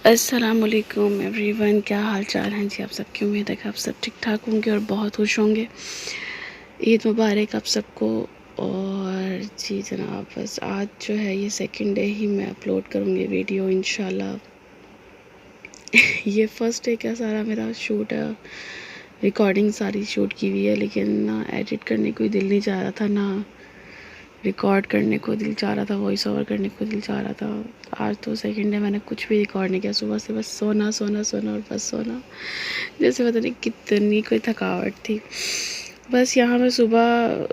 अस्सलामुअलैकुम एवरीवन, क्या हाल चाल हैं जी आप सबकी। उम्मीद है कि आप सब ठीक ठाक होंगे और बहुत खुश होंगे। ईद मुबारक आप सबको। और जी जनाब, बस आज जो है ये सेकंड डे ही मैं अपलोड करूँगी वीडियो इंशाल्लाह। ये फर्स्ट डे का सारा मेरा शूट है, रिकॉर्डिंग सारी शूट की हुई है, लेकिन ना एडिट करने को दिल नहीं चाह रहा था, ना रिकॉर्ड करने को दिल चाह रहा था, वॉइस ओवर करने को दिल चाह रहा था। आज तो सेकंड डे मैंने कुछ भी रिकॉर्ड नहीं किया। सुबह से बस सोना सोना सोना और बस सोना, जैसे पता नहीं कितनी कोई थकावट थी। बस यहाँ मैं सुबह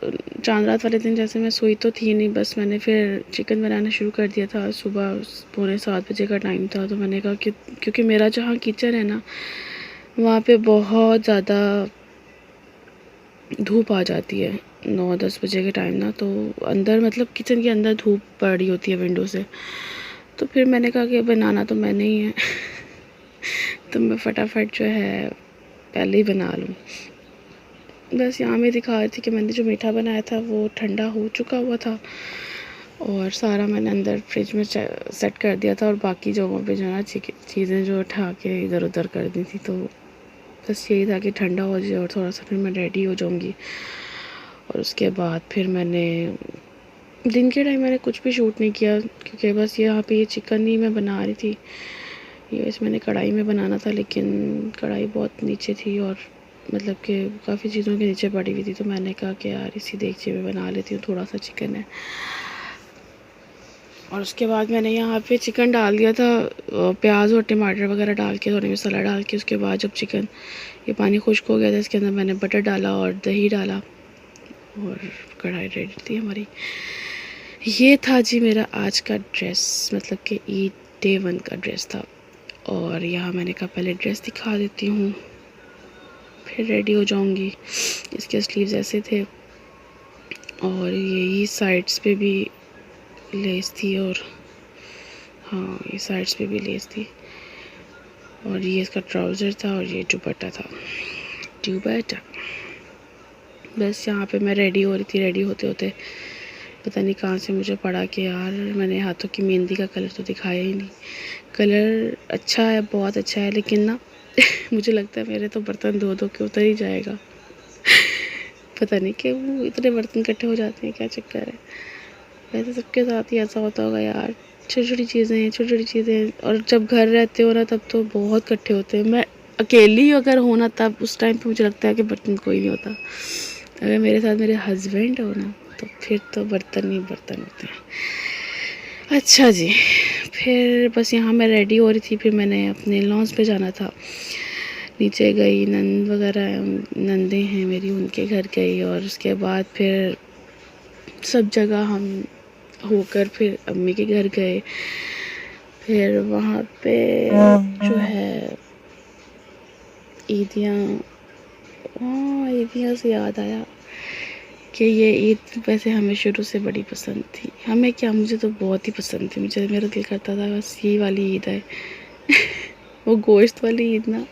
चांद रात वाले दिन जैसे मैं सोई तो थी नहीं, बस मैंने फिर चिकन बनाना शुरू कर दिया था। सुबह 6:45 का टाइम था, तो मैंने कहा कि क्योंकि मेरा जहाँ किचन है ना, वहाँ पे बहुत ज़्यादा धूप आ जाती है 9-10 बजे के टाइम ना, तो अंदर मतलब किचन के अंदर धूप पड़ रही होती है विंडो से। तो फिर मैंने कहा कि बनाना तो मैंने ही है तो मैं फटाफट जो है पहले ही बना लूँ। बस यहाँ मैं दिखा रही थी कि मैंने जो मीठा बनाया था वो ठंडा हो चुका हुआ था, और सारा मैंने अंदर फ्रिज में सेट कर दिया था, और बाकी जगहों पे जो है ना चीज़ें जो उठा के इधर उधर कर दी थी। तो बस यही था कि ठंडा हो जाए और थोड़ा सा फिर मैं रेडी हो जाऊँगी। और उसके बाद फिर मैंने दिन के टाइम मैंने कुछ भी शूट नहीं किया, क्योंकि बस यहाँ पे ये चिकन ही मैं बना रही थी। ये बस मैंने कढ़ाई में बनाना था, लेकिन कढ़ाई बहुत नीचे थी और मतलब कि काफ़ी चीज़ों के नीचे पड़ी हुई थी। तो मैंने कहा कि यार इसी देगचे में बना लेती हूँ, थोड़ा सा चिकन है। और उसके बाद मैंने यहाँ पे चिकन डाल दिया था, प्याज और टमाटर वगैरह डाल के, थोड़ी मसाला डाल के। उसके बाद जब चिकन ये पानी खुश्क हो गया था, इसके अंदर मैंने बटर डाला और दही डाला, और कढ़ाई रेडी थी हमारी। ये था जी मेरा आज का ड्रेस, मतलब कि ईद डे 1 का ड्रेस था। और यहाँ मैंने कहा पहले ड्रेस दिखा देती हूँ, फिर रेडी हो जाऊँगी। इसके स्लीव्स ऐसे थे, और यही साइड्स पे भी लेस थी, और हाँ ये साइड्स पे भी लेस थी। और ये इसका ट्राउज़र था, और ये दुपट्टा था, दुपट्टा। बस यहाँ पे मैं रेडी हो रही थी। रेडी होते होते पता नहीं कहाँ से मुझे पड़ा कि यार मैंने हाथों की मेहंदी का कलर तो दिखाया ही नहीं। कलर अच्छा है, बहुत अच्छा है, लेकिन ना मुझे लगता है मेरे तो बर्तन धो धो के उतर ही जाएगा। पता नहीं क्यों इतने बर्तन इकट्ठे हो जाते हैं, क्या चक्कर है। वैसे सबके साथ ही ऐसा होता होगा यार, छोटी छोटी चीज़ें, छोटी छोटी चीज़ें। और जब घर रहते हो ना तब तो बहुत इकट्ठे होते हैं। मैं अकेली अगर हो ना, तब उस टाइम पे मुझे लगता है कि बर्तन कोई नहीं होता। अगर मेरे साथ मेरे हस्बैंड हो ना, तो फिर तो बर्तन ही बर्तन होते हैं। अच्छा जी, फिर बस यहाँ मैं रेडी हो रही थी। फिर मैंने अपने लॉन्च पे जाना था, नीचे गई, नंद वगैरह नंदे हैं मेरी, उनके घर गई। और उसके बाद फिर सब जगह हम होकर फिर अम्मी के घर गए। फिर वहाँ पे जो है ईदियाँ, हाँ ईदियाँ से याद आया कि ये ईद वैसे हमें शुरू से बड़ी पसंद थी। हमें क्या, मुझे तो बहुत ही पसंद थी। मुझे मेरा दिल करता था बस यही वाली ईद है वो गोश्त वाली ईद ना,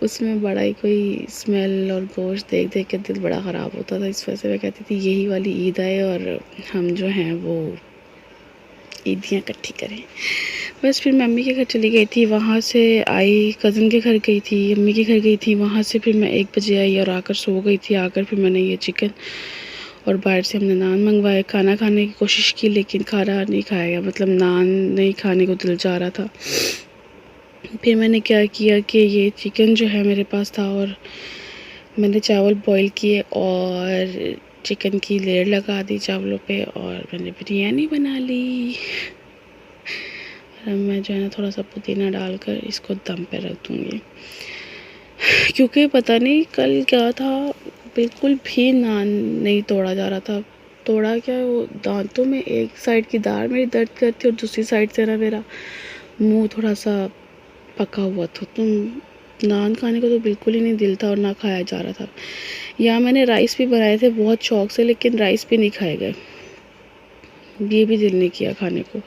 उसमें बड़ा ही कोई स्मेल और गोश्त देख देख के दिल बड़ा ख़राब होता था। इस वजह से मैं कहती थी यही वाली ईद आए और हम जो हैं वो ईदियाँ इकट्ठी करें। बस फिर मैं अम्मी के घर चली गई थी, वहाँ से आई कज़न के घर गई थी, अम्मी के घर गई थी। वहाँ से फिर मैं 1 बजे आई और आकर सो गई थी। आकर फिर मैंने ये चिकन और बाहर से हमने नान मंगवाए। खाना खाने की कोशिश की, लेकिन खाना नहीं खाया गया, मतलब नान नहीं खाने को दिल चाह रहा था। फिर मैंने क्या किया कि ये चिकन जो है मेरे पास था, और मैंने चावल बॉईल किए और चिकन की लेयर लगा दी चावलों पे, और मैंने बिरयानी बना ली। अब मैं जो है ना थोड़ा सा पुदीना डालकर इसको दम पे रख दूँगी, क्योंकि पता नहीं कल क्या था, बिल्कुल भी नान नहीं तोड़ा जा रहा था। तोड़ा क्या, वो दांतों में एक साइड की दाढ़ मेरी दर्द करती, और दूसरी साइड से ना मेरा मुंह थोड़ा सा पका हुआ था। तो नान खाने को तो बिल्कुल ही नहीं दिल था, और ना खाया जा रहा था। यहाँ मैंने राइस भी बनाए थे बहुत शौक से, लेकिन राइस भी नहीं खाए गए, ये भी दिल नहीं किया खाने को।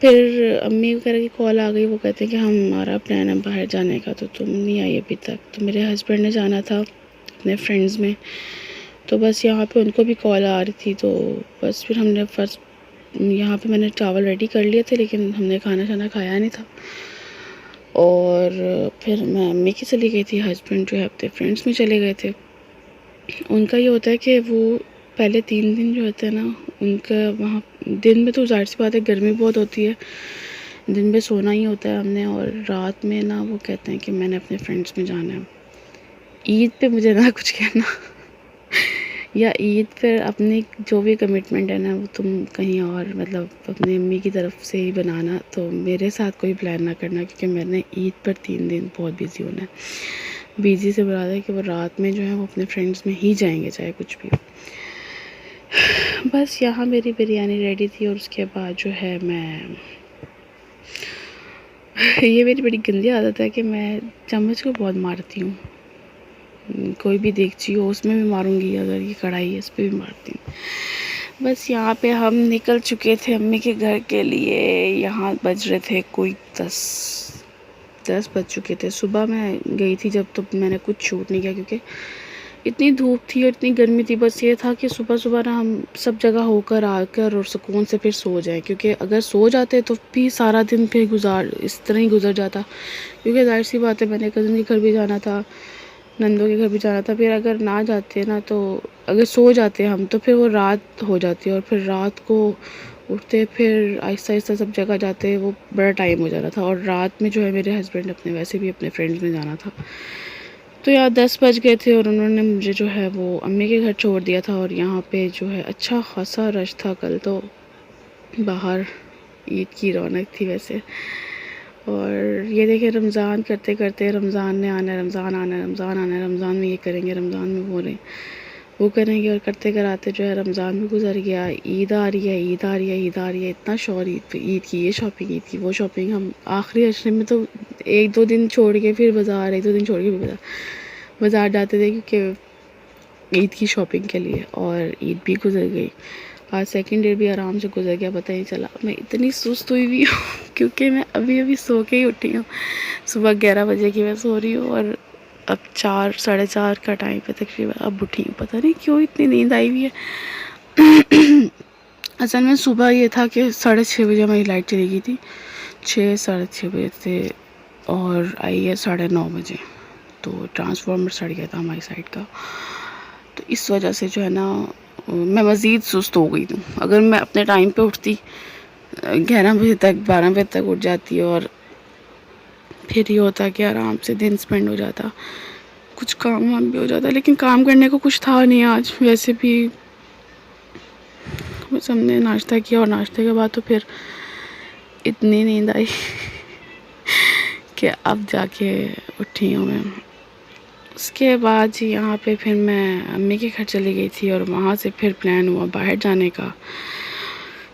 फिर अम्मी वगैरह की कॉल आ गई, वो कहते हैं कि हमारा प्लान है बाहर जाने का, तो तुम नहीं आई अभी तक। तो मेरे हस्बैंड ने जाना था अपने फ्रेंड्स में, तो बस यहाँ पे उनको भी कॉल आ रही थी। तो बस फिर हमने फर्स्ट यहाँ पे मैंने चावल रेडी कर लिए थे, लेकिन हमने खाना शाना खाया नहीं था। और फिर मैं अम्मी की चली गई थी, हस्बैंड जो है अपने फ्रेंड्स में चले गए थे। उनका ये होता है कि वो पहले 3 दिन जो होते हैं ना, उनका वहाँ दिन में तो ज़ाहिर सी बात है गर्मी बहुत होती है, दिन में सोना ही होता है हमने, और रात में ना वो कहते हैं कि मैंने अपने फ्रेंड्स में जाना है। ईद पे मुझे ना कुछ कहना या ईद पर अपनी जो भी कमिटमेंट है ना वो तुम कहीं और मतलब अपनी अम्मी की तरफ से ही बनाना, तो मेरे साथ कोई प्लान ना करना, क्योंकि मैंने ईद पर 3 दिन बहुत बिज़ी होना है। बिज़ी से बुरा है कि वो रात में जो है वो अपने फ्रेंड्स में ही जाएंगे चाहे कुछ भी हो। बस यहाँ मेरी बिरयानी रेडी थी, और उसके बाद जो है मैं ये मेरी बड़ी गंदी आदत है कि मैं चम्मच को बहुत मारती हूँ। कोई भी देगची हो उसमें भी मारूंगी, अगर ये कढ़ाई है इस पर भी मारती हूँ। बस यहाँ पे हम निकल चुके थे अम्मी के घर के लिए। यहाँ बज रहे थे कोई 10 बज चुके थे। सुबह मैं गई थी जब, तो मैंने कुछ शूट नहीं किया क्योंकि इतनी धूप थी और इतनी गर्मी थी। बस ये था कि सुबह सुबह ना हम सब जगह होकर आकर और सुकून से फिर सो जाएं, क्योंकि अगर सो जाते तो भी सारा दिन फिर इस तरह ही गुजर जाता। क्योंकि जाहिर सी बात है मैंने कज़न के घर भी जाना था, नंदों के घर भी जाना था। फिर अगर ना जाते ना, तो अगर सो जाते हम तो फिर वो रात हो जाती, और फिर रात को उठते फिर आहिस्ता आहिस्ता सब जगह जाते, वो बड़ा टाइम हो जाता था। और रात में जो है मेरे हस्बैंड अपने वैसे भी अपने फ्रेंड्स में जाना था, तो यहाँ 10 बज गए थे और उन्होंने मुझे जो है वो अम्मी के घर छोड़ दिया था। और यहाँ पे जो है अच्छा खासा रश था। कल तो बाहर ईद की रौनक थी वैसे। और ये देखें रमज़ान करते करते, रमज़ान ने आना है, रमज़ान आना है, रमज़ान आना है, रमज़ान में ये करेंगे, रमज़ान में वो करेंगे, और करते कराते जो है रमज़ान भी गुजर गया। ईद आ रही है, ईद आ रही है, ईद आ रही है। इतना शौर ईद पे, ईद की ये शॉपिंग, ईद की वो शॉपिंग। हम आखिरी अशरे में तो 1-2 दिन छोड़ के फिर बाज़ार, 1-2 दिन छोड़ के फिर बाज़ार जाते थे, क्योंकि ईद की शॉपिंग के लिए। और ईद भी गुजर गई। आज सेकंड डे भी आराम से गुजर गया, पता ही चला। मैं इतनी सुस्त हुई हुई हूँ क्योंकि मैं अभी सो के ही उठी हूँ। सुबह 11 बजे की मैं सो रही हूँ, और अब 4 साढ़े 4 का टाइम पे तकरीबन अब उठी हूँ। पता नहीं क्यों इतनी नींद आई हुई है। असल में सुबह ये था कि 6:30 बजे हमारी लाइट चली गई थी, 6-6:30 बजे से, और आई है 9:30 बजे। तो ट्रांसफार्मर सड़ गया था हमारी साइड का, तो इस वजह से जो है ना मैं मज़ीद सुस्त हो गई थी। अगर मैं अपने टाइम पे उठती 11 बजे तक, 12 बजे तक उठ जाती, और फिर ये होता कि आराम से दिन स्पेंड हो जाता, कुछ काम वाम भी हो जाता। लेकिन काम करने को कुछ था नहीं आज वैसे भी। बस हमने नाश्ता किया, और नाश्ते के बाद तो फिर इतनी नींद आई कि अब जाके उठी हूँ मैं। उसके बाद जी यहाँ पे फिर मैं अम्मी के घर चली गई थी, और वहाँ से फिर प्लान हुआ बाहर जाने का।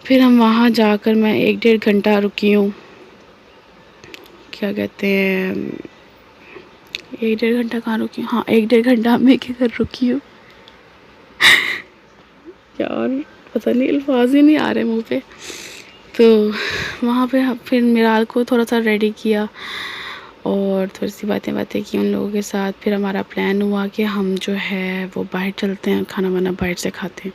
फिर हम वहाँ जाकर मैं 1-1.5 घंटा रुकी हूँ, क्या कहते हैं, 1-1.5 घंटा कहाँ रुकी हूँ, हाँ 1-1.5 घंटा अम्मी के घर रुकी हूँ। यार पता नहीं, अल्फाज ही नहीं आ रहे मुँह पे। तो वहाँ पे फिर मिराल को थोड़ा सा रेडी किया, और थोड़ी सी बातें की उन लोगों के साथ। फिर हमारा प्लान हुआ कि हम जो है वो बाहर चलते हैं, खाना वाना बाहर से खाते हैं।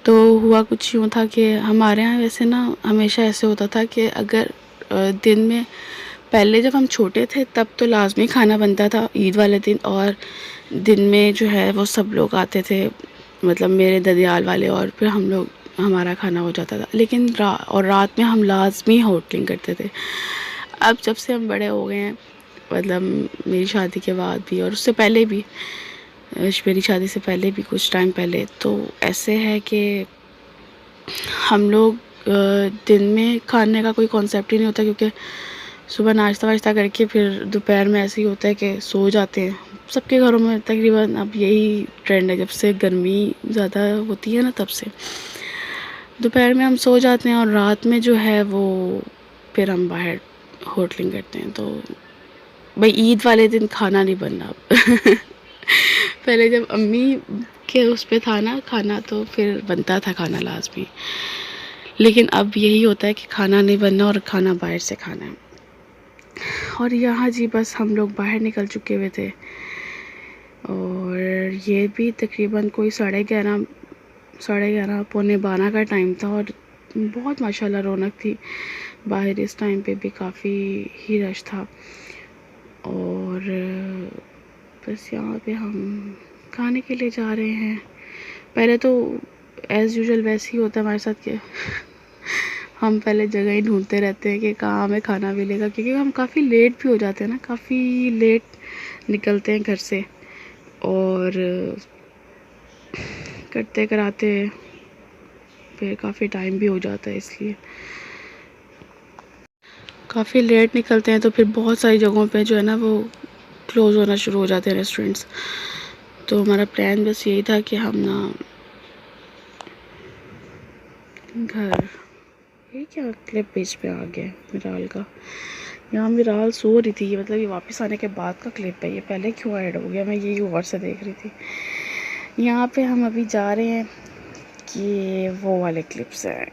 तो हुआ कुछ यूँ था कि हमारे यहाँ वैसे ना हमेशा ऐसे होता था कि अगर दिन में, पहले जब हम छोटे थे तब तो लाजमी खाना बनता था ईद वाले दिन, और दिन में जो है वो सब लोग आते थे, मतलब मेरे ददियाल वाले, और फिर हम लोग, हमारा खाना हो जाता था। लेकिन और रात में हम लाजमी होटलिंग करते थे। अब जब से हम बड़े हो गए हैं, मतलब मेरी शादी के बाद भी और उससे पहले भी, मेरी शादी से पहले भी कुछ टाइम पहले, तो ऐसे है कि हम लोग दिन में खाने का कोई कॉन्सेप्ट ही नहीं होता, क्योंकि सुबह नाश्ता वाश्ता करके फिर दोपहर में ऐसे ही होता है कि सो जाते हैं। सबके घरों में तकरीबन अब यही ट्रेंड है, जब से गर्मी ज़्यादा होती है ना तब से दोपहर में हम सो जाते हैं, और रात में जो है वो फिर हम बाहर होटलिंग करते हैं। तो भाई ईद वाले दिन खाना नहीं बनना पहले जब अम्मी के उस पे था ना खाना, तो फिर बनता था खाना लाजमी। लेकिन अब यही होता है कि खाना नहीं बनना और खाना बाहर से खाना है। और यहाँ जी बस हम लोग बाहर निकल चुके हुए थे, और ये भी तकरीबन कोई 11:30 11:30 पौने 12 का टाइम था, और बहुत माशाल्लाह रौनक थी बाहर। इस टाइम पे भी काफ़ी ही रश था। और बस यहाँ पे हम खाने के लिए जा रहे हैं। पहले तो एज़ यूजुअल वैसे ही होता है हमारे साथ कि हम पहले जगह ही ढूंढते रहते हैं कि कहाँ हमें खाना मिलेगा, क्योंकि हम काफ़ी लेट भी हो जाते हैं ना, काफ़ी लेट निकलते हैं घर से और करते कराते फिर काफ़ी टाइम भी हो जाता है, इसलिए काफ़ी लेट निकलते हैं। तो फिर बहुत सारी जगहों पे जो है ना वो क्लोज़ होना शुरू हो जाते हैं रेस्टोरेंट्स। तो हमारा प्लान बस यही था कि हम ना घर, ये क्या क्लिप पेज पे आ गया मिराल का। यहाँ मिराल सो रही थी, मतलब ये वापस आने के बाद का क्लिप है, ये पहले क्यों ऐड हो गया, मैं यही गौर से देख रही थी। यहाँ पे हम अभी जा रहे हैं कि वो वाले क्लिप्स हैं।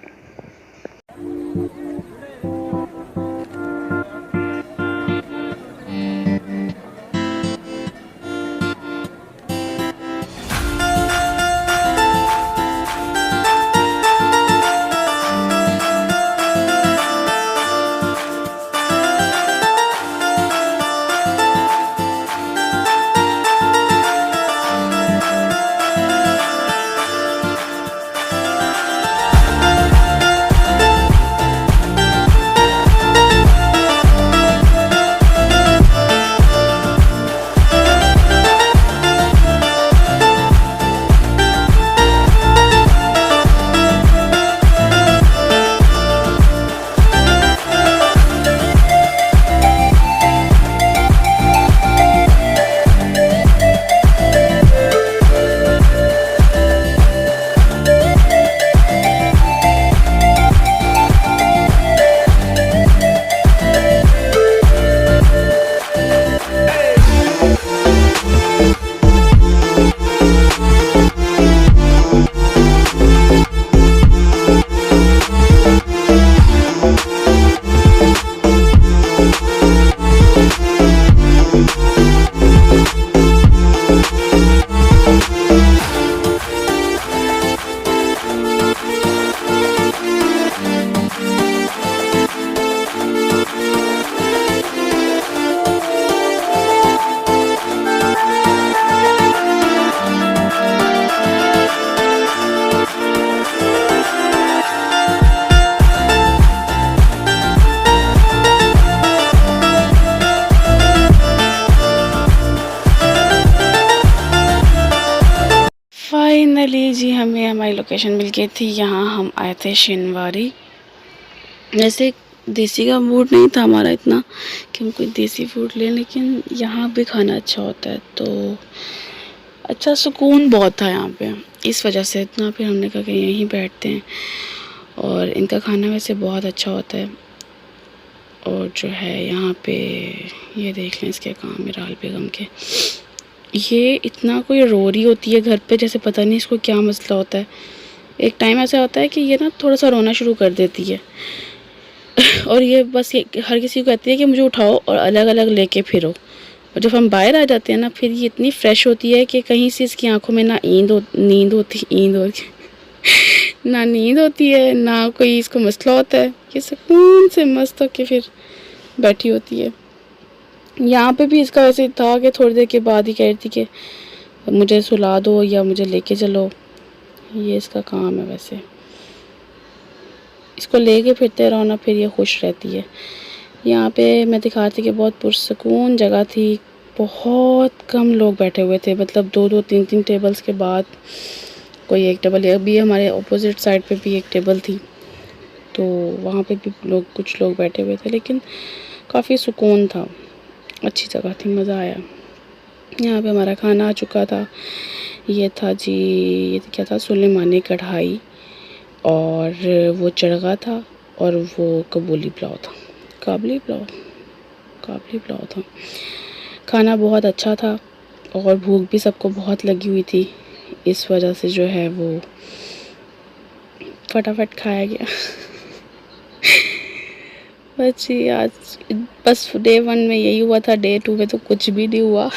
फाइनली जी हमें हमारी लोकेशन मिल गई थी। यहाँ हम आए थे शिनवारी। वैसे देसी का मूड नहीं था हमारा इतना कि हम कोई देसी फूड लें, लेकिन यहाँ भी खाना अच्छा होता है तो अच्छा सुकून बहुत था यहाँ पे, इस वजह से इतना फिर हमने कहा कि यहीं बैठते हैं। और इनका खाना वैसे बहुत अच्छा होता है। और जो है यहाँ पे ये देख लें इसके काम मिराल बेगम के, ये इतना कोई रो रही होती है घर पे, जैसे पता नहीं इसको क्या मसला होता है। एक टाइम ऐसा होता है कि ये ना थोड़ा सा रोना शुरू कर देती है और ये बस ये हर किसी को कहती है कि मुझे उठाओ और अलग अलग लेके फिरो। और जब हम बाहर आ जाते हैं ना फिर ये इतनी फ्रेश होती है कि कहीं से इसकी आंखों में ना नींद होती ना नींद होती है ना कोई इसको मसला होता है। ये सुकून से मस्त होके फिर बैठी होती है। यहाँ पे भी इसका वैसे था कि थोड़ी देर के बाद ही कह रही थी कि मुझे सुला दो या मुझे लेके चलो, ये इसका काम है। वैसे इसको लेके फिरते रहो ना फिर ये खुश रहती है। यहाँ पे मैं दिखा रही थी कि बहुत पुरसकून जगह थी, बहुत कम लोग बैठे हुए थे, मतलब 2-2 3-3 टेबल्स के बाद कोई एक टेबल। अभी हमारे ऑपोजिट साइड पे भी एक टेबल थी तो वहाँ पे भी कुछ लोग बैठे हुए थे, लेकिन काफ़ी सुकून था, अच्छी जगह थी, मज़ा आया। यहाँ पे हमारा खाना आ चुका था। ये था जी, ये क्या था, सुलेमानी कढ़ाई और वो चरगा था और वो काबुली पुलाव था। काबुली पुलाव था। खाना बहुत अच्छा था और भूख भी सबको बहुत लगी हुई थी, इस वजह से जो है वो फटाफट खाया गया बस आज बस डे 1 में यही हुआ था, डे 2 में तो कुछ भी नहीं हुआ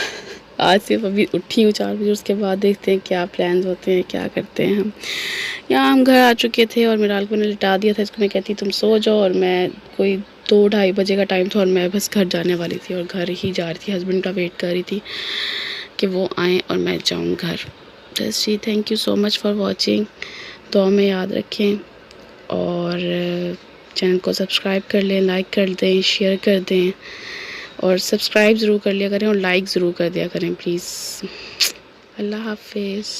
आज सिर्फ अभी उठी हूँ 4 बजे, उसके बाद देखते हैं क्या प्लान्स होते हैं, क्या करते हैं हम। यहाँ हम घर आ चुके थे और मिराल को मैंने लिटा दिया था, इसको मैं कहती तुम सो जाओ, और मैं कोई 2-2:30 बजे का टाइम था और मैं बस घर जाने वाली थी और घर ही जा रही थी, हस्बैंड का वेट कर रही थी कि वो आएँ और मैं जाऊँ घर। बस जी, thank you so much for watching. दुआ में याद रखें और चैनल को सब्सक्राइब कर लें, लाइक कर दें, शेयर कर दें और सब्सक्राइब ज़रूर कर लिया करें और लाइक ज़रूर कर दिया करें प्लीज़। अल्लाह हाफिज़।